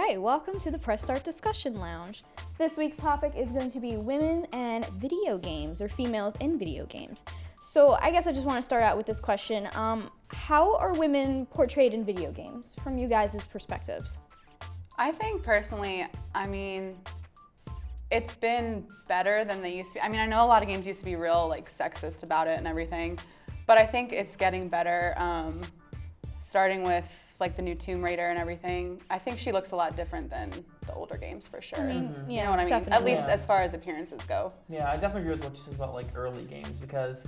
right, welcome to the Press Start Discussion Lounge. This week's topic is going to be women and video games, or females in video games. So I guess I just want to start out with this question. How are women portrayed in video games from you guys' perspectives? I think personally, it's been better than they used to be. I know a lot of games used to be real sexist about it and everything, but I think it's getting better, starting with the new Tomb Raider and everything. I think she looks a lot different than the older games for sure. You know what I mean? Definitely. At least as far as appearances go. Yeah, I definitely agree with what she says about early games, because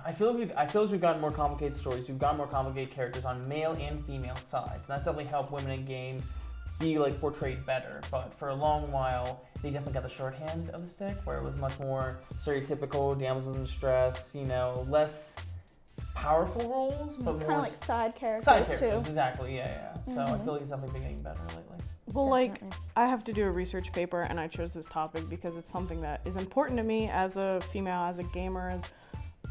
I feel as we've gotten more complicated stories, we've gotten more complicated characters on male and female sides, and that's definitely helped women in game be portrayed better. But for a long while, they definitely got the shorthand of the stick, where it was much more stereotypical, damsels in distress, less powerful roles, but more Kind of side characters, too. Exactly, yeah. So I feel like it's definitely been getting better lately. Well, Definitely. I have to do a research paper, and I chose this topic because it's something that is important to me as a female, as a gamer, as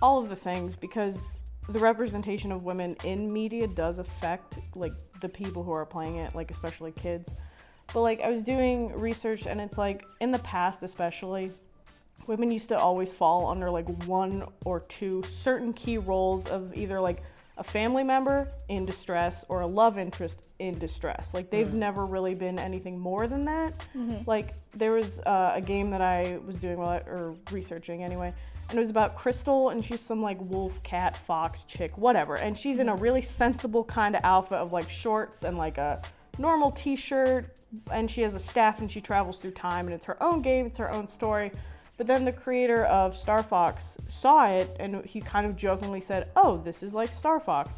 all of the things, because the representation of women in media does affect the people who are playing it, especially kids. But I was doing research, and it's in the past especially, women used to always fall under one or two certain key roles of either a family member in distress or a love interest in distress. They've never really been anything more than that. There was a game that I was doing or researching anyway, and it was about Crystal, and she's some wolf, cat, fox chick, whatever, and she's in a really sensible kind of outfit of shorts and a normal t-shirt, and she has a staff, and she travels through time, and it's her own game, it's her own story. But then the creator of Star Fox saw it, and he kind of jokingly said, "Oh, this is like Star Fox."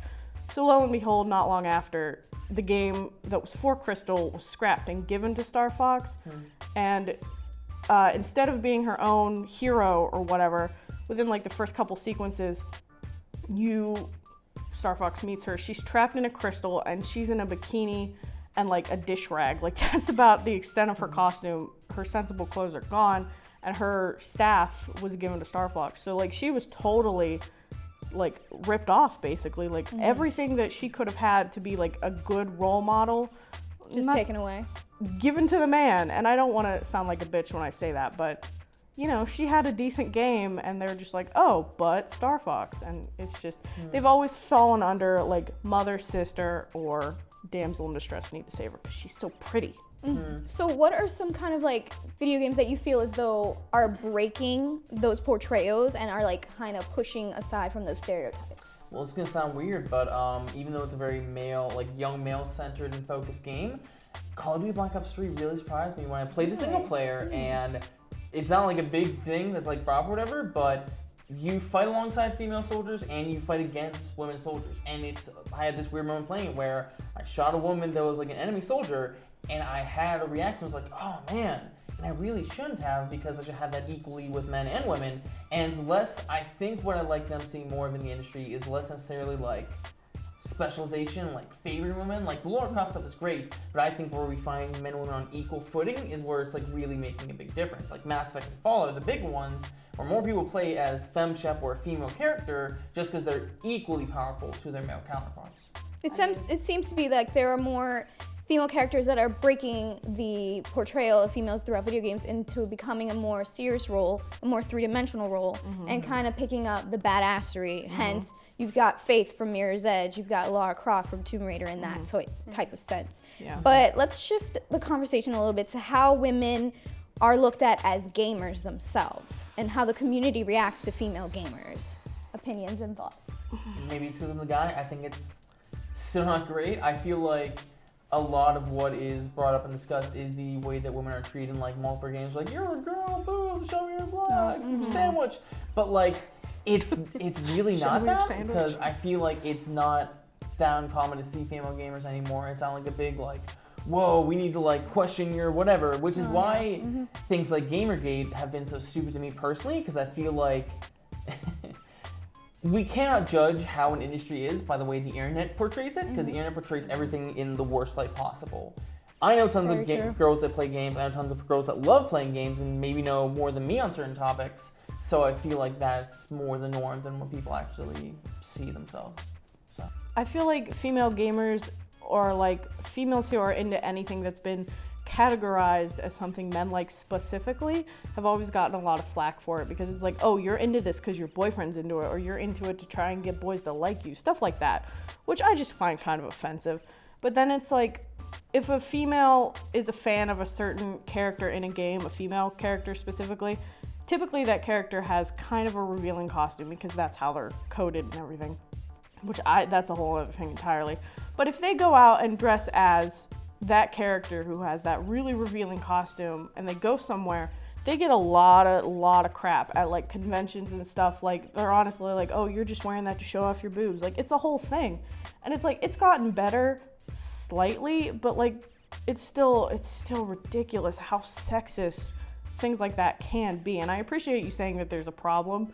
So lo and behold, not long after, the game that was for Crystal was scrapped and given to Star Fox. And instead of being her own hero or whatever, within the first couple sequences, Star Fox meets her. She's trapped in a crystal, and she's in a bikini and a dish rag. That's about the extent of her costume. Her sensible clothes are gone, and her staff was given to Star Fox. So she was totally ripped off, basically. Everything that she could have had to be a good role model, just taken away, given to the man. And I don't want to sound like a bitch when I say that, but she had a decent game, and they're just oh, but Star Fox. And it's just, they've always fallen under mother, sister, or damsel in distress, need to save her because she's so pretty. So what are some kind of video games that you feel as though are breaking those portrayals and are kind of pushing aside from those stereotypes? Well, it's gonna sound weird, but even though it's a very male, young male-centered and focused game, Call of Duty Black Ops 3 really surprised me when I played the single player, and it's not a big thing that's proper or whatever, but you fight alongside female soldiers and you fight against women soldiers. And I had this weird moment playing it where I shot a woman that was an enemy soldier, and I had a reaction. I was oh man, and I really shouldn't have, because I should have that equally with men and women. And it's less, I think what I like them seeing more of in the industry is less necessarily specialization, favoring women. The Lara Croft stuff is great, but I think where we find men and women on equal footing is where it's really making a big difference. Mass Effect and Fallout are the big ones, where more people play as femshep or a female character just because they're equally powerful to their male counterparts. It seems to be there are more female characters that are breaking the portrayal of females throughout video games into becoming a more serious role, a more three-dimensional role, and kind of picking up the badassery. Hence, you've got Faith from Mirror's Edge, you've got Lara Croft from Tomb Raider in that type of sense. Yeah. But let's shift the conversation a little bit to how women are looked at as gamers themselves, and how the community reacts to female gamers. Opinions and thoughts. Maybe it's because I'm the guy. I think it's still not great. I feel a lot of what is brought up and discussed is the way that women are treated in multiple games. You're a girl, boom, show me your butt, sandwich. But it's really not that, because I feel it's not that uncommon to see female gamers anymore. It's not a big whoa, we need to question your whatever, which is why things like Gamergate have been so stupid to me personally, because I feel we cannot judge how an industry is by the way the internet portrays it, because the internet portrays everything in the worst light possible. I know tons of girls that play games, I know tons of girls that love playing games and maybe know more than me on certain topics, so I feel that's more the norm than what people actually see themselves. So I feel female gamers or like females who are into anything that's been categorized as something men like specifically have always gotten a lot of flack for it, because it's like, oh, you're into this because your boyfriend's into it, or you're into it to try and get boys to like you, stuff like that, which I just find kind of offensive. But then it's like, if a female is a fan of a certain character in a game, a female character specifically, typically that character has kind of a revealing costume because that's how they're coded and everything, which that's a whole other thing entirely. But if they go out and dress as that character who has that really revealing costume and they go somewhere, they get a lot of crap at like conventions and stuff. Like, they're honestly like, oh, you're just wearing that to show off your boobs. Like, it's a whole thing. And it's like, it's gotten better slightly, but like, it's still ridiculous how sexist things like that can be. And I appreciate you saying that there's a problem.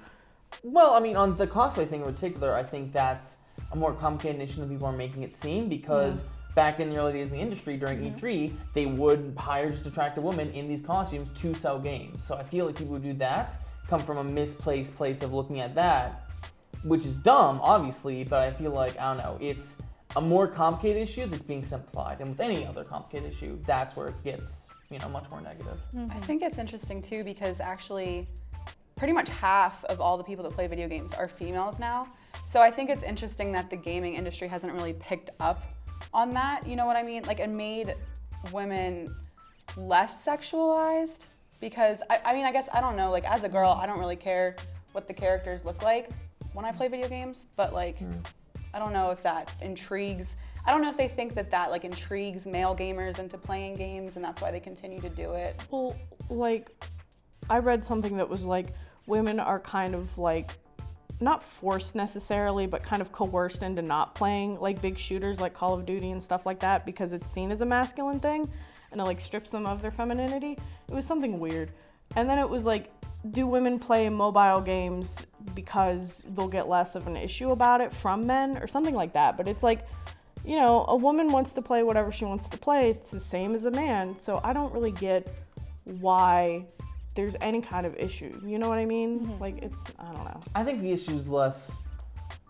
Well, I mean, on the cosplay thing in particular, I think that's a more complicated issue than people are making it seem, because back in the early days in the industry, during E3, they would hire just attractive women in these costumes to sell games. So I feel like people who do that come from a misplaced place of looking at that, which is dumb, obviously, but I feel like, I don't know, it's a more complicated issue that's being simplified. And with any other complicated issue, that's where it gets, much more negative. I think it's interesting too, because actually pretty much half of all the people that play video games are females now. So I think it's interesting that the gaming industry hasn't really picked up on that, you know what I mean? Like, it made women less sexualized, because I guess, I don't know, like, as a girl, I don't really care what the characters look like when I play video games, but like, I don't know if that intrigues, I don't know if they think that like intrigues male gamers into playing games, and that's why they continue to do it. Well, like, I read something that was like, women are kind of like, not forced necessarily, but kind of coerced into not playing like big shooters like Call of Duty and stuff like that, because it's seen as a masculine thing, and it like strips them of their femininity. It was something weird. And then it was like, do women play mobile games because they'll get less of an issue about it from men, or something like that? But it's like, a woman wants to play whatever she wants to play. It's the same as a man. So I don't really get why there's any kind of issue. You know what I mean? Like, I don't know. I think the issue is less,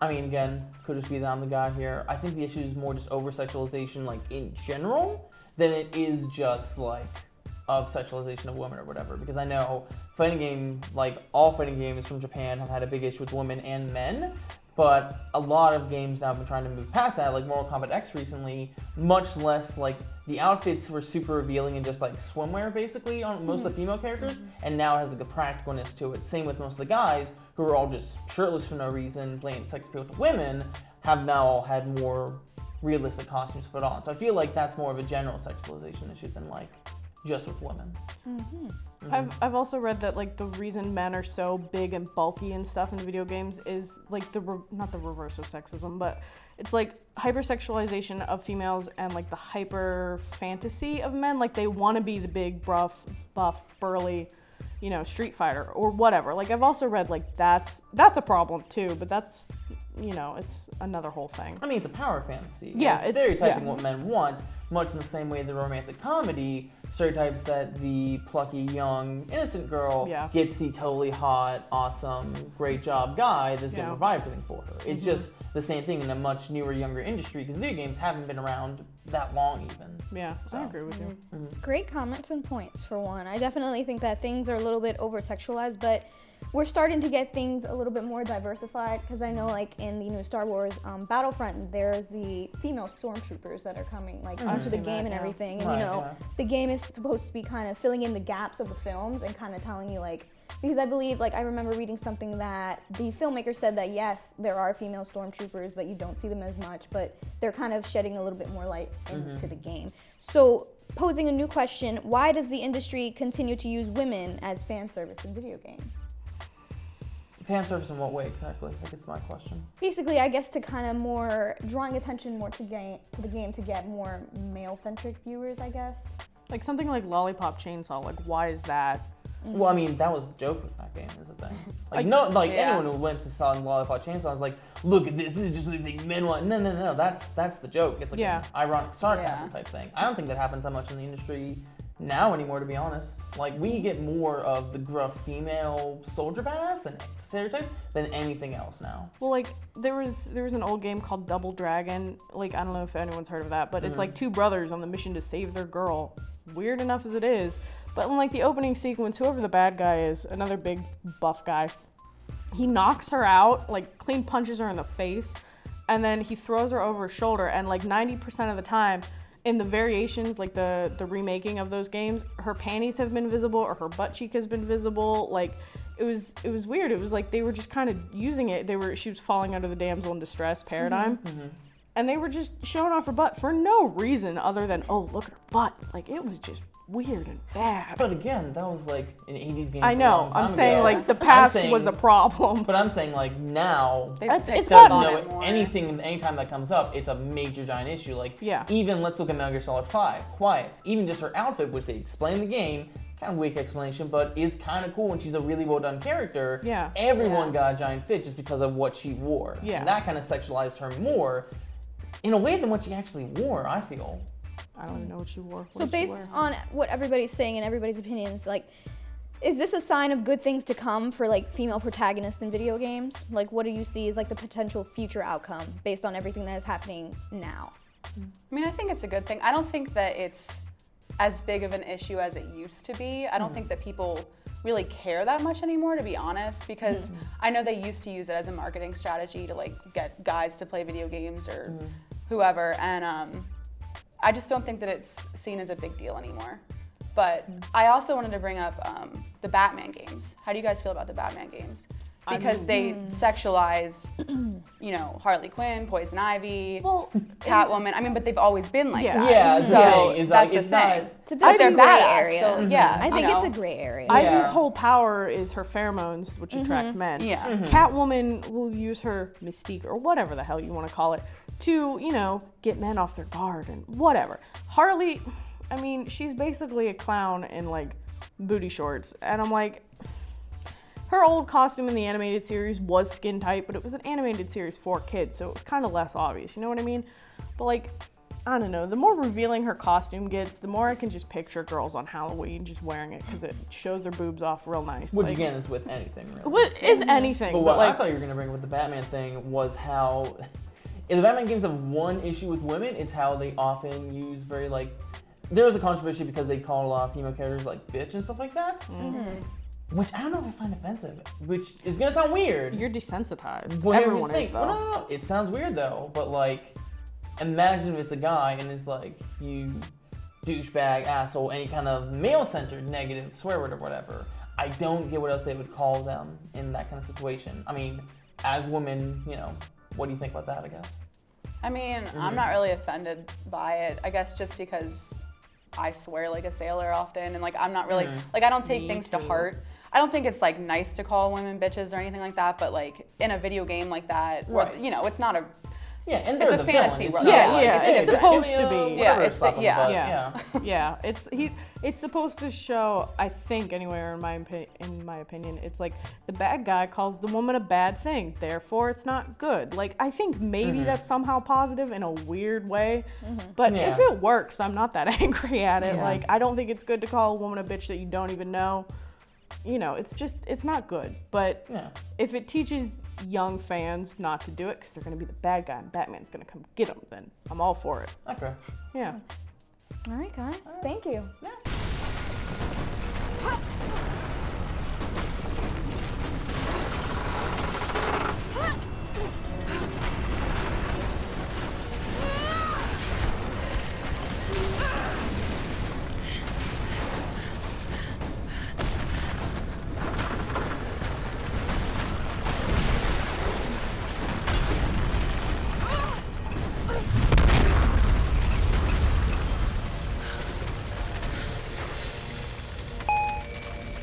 I mean, again, could just be that I'm the guy here. I think the issue is more just over-sexualization, like, in general, than it is just, like, of sexualization of women or whatever. Because I know all fighting games from Japan have had a big issue with women and men, but a lot of games now have been trying to move past that, like Mortal Kombat X recently, much less, like, the outfits were super revealing and just, like, swimwear, basically, on most of the female characters, and now it has, like, a practicalness to it. Same with most of the guys, who are all just shirtless for no reason, playing sex appeal with women, have now all had more realistic costumes put on. So I feel like that's more of a general sexualization issue than, like, just with women. I've also read that like the reason men are so big and bulky and stuff in video games is like not the reverse of sexism, but it's like hypersexualization of females and like the hyper fantasy of men. Like, they want to be the big, buff, burly, Street Fighter or whatever. Like, I've also read like that's a problem too, but that's, it's another whole thing. I mean, it's a power fantasy. Yeah, it's stereotyping what men want, much in the same way the romantic comedy stereotypes that the plucky, young, innocent girl gets the totally hot, awesome, great job guy that's going to provide everything for her. It's just the same thing in a much newer, younger industry, because video games haven't been around that long even. Yeah, so. I agree with you. Great comments and points, for one. I definitely think that things are a little bit over-sexualized, but we're starting to get things a little bit more diversified, because I know, like, in the new Star Wars Battlefront, there's the female stormtroopers that are coming, like, onto the game and everything. And, the game is supposed to be kind of filling in the gaps of the films and kind of telling you, like, because I believe, like, I remember reading something that the filmmaker said that, yes, there are female stormtroopers, but you don't see them as much, but they're kind of shedding a little bit more light into the game. So, posing a new question, why does the industry continue to use women as fan service in video games? Fan service in what way exactly? I guess that's my question. Basically, I guess to kind of more drawing attention more to the game to get more male-centric viewers, I guess. Like something like Lollipop Chainsaw, like why is that? Well, I mean, that was the joke with that game, is the thing. Like, anyone who went to saw Lollipop Chainsaw was like, look at this is just what the men want. No, that's the joke. It's like an ironic sarcasm type thing. I don't think that happens that much in the industry now anymore, to be honest. Like, we get more of the gruff female soldier badass than stereotype than anything else now. Well, like, there was an old game called Double Dragon. Like, I don't know if anyone's heard of that, but it's like two brothers on the mission to save their girl. Weird enough as it is. But in, like, the opening sequence, whoever the bad guy is, another big buff guy, he knocks her out, like, clean punches her in the face, and then he throws her over his shoulder, and, like, 90% of the time, in the variations, like the remaking of those games, her panties have been visible or her butt cheek has been visible. Like, it was weird. It was like they were just kind of using it. She was falling under the damsel in distress paradigm. And they were just showing off her butt for no reason other than, oh, look at her butt. Like, it was just weird and bad. But again, that was like an 80s game. I know. I'm saying ago. Like the past was a problem. But I'm saying like now, it's gotten anything, anytime that comes up, it's a major giant issue. Like even let's look at Metal Gear Solid 5, Quiet. Even just her outfit, which they explain in the game, kind of weak explanation, but is kind of cool and she's a really well done character. Yeah. Everyone got a giant fit just because of what she wore. Yeah. And that kind of sexualized her more in a way than what she actually wore, I feel. I don't even know what she wore. So based on what everybody's saying and everybody's opinions, like, is this a sign of good things to come for like female protagonists in video games? Like, what do you see as like the potential future outcome based on everything that is happening now? I mean, I think it's a good thing. I don't think that it's as big of an issue as it used to be. I don't think that people really care that much anymore, to be honest, because I know they used to use it as a marketing strategy to like get guys to play video games or whoever, and I just don't think that it's seen as a big deal anymore. But I also wanted to bring up the Batman games. How do you guys feel about the Batman games? Because they sexualize, you know, Harley Quinn, Poison Ivy, Catwoman. I mean, but they've always been like that. Yeah, so it's that's like, the thing. It's a bit of a they're gray badass, area. so yeah, I think you it's know. a gray area. Ivy's whole power is her pheromones, which attract men. Yeah. Catwoman will use her mystique, or whatever the hell you want to call it, to, you know, get men off their guard and whatever. Harley, I mean, she's basically a clown in, like, booty shorts. And I'm like, her old costume in the animated series was skin tight, but it was an animated series for kids, so it was kind of less obvious, you know what I mean? But, like, I don't know, the more revealing her costume gets, the more I can just picture girls on Halloween just wearing it, because it shows their boobs off real nice. Which like, again is with anything, really. What is anything? But what like, I thought you were going to bring with the Batman thing was how, in the Batman games have one issue with women, it's how they often use very, like, there was a controversy because they called a lot of female characters, like, bitch and stuff like that. Which I don't know if I find offensive, which is going to sound weird. You're desensitized. Whatever Everyone you think. is, though. No. It sounds weird, though. But, like, imagine if it's a guy and it's like, you douchebag, asshole, any kind of male-centered negative swear word or whatever. I don't get what else they would call them in that kind of situation. I mean, as women, you know, what do you think about that, I guess? I mean, I'm not really offended by it. I guess just because I swear like a sailor often, and like I'm not really like I don't take things to heart. I don't think it's like nice to call women bitches or anything like that, but like in a video game like that, or, you know, it's not a and it's they're a the fantasy villain. world. It's supposed to be. Yeah, It's supposed to show. I think anyway, in my opinion, it's like the bad guy calls the woman a bad thing, therefore it's not good. Like I think maybe that's somehow positive in a weird way, but if it works, I'm not that angry at it. Like I don't think it's good to call a woman a bitch that you don't even know. You know, it's not good. But if it teaches young fans not to do it because they're going to be the bad guy and Batman's going to come get them, then I'm all for it. Okay. Yeah. All right, guys. Thank you. Yeah.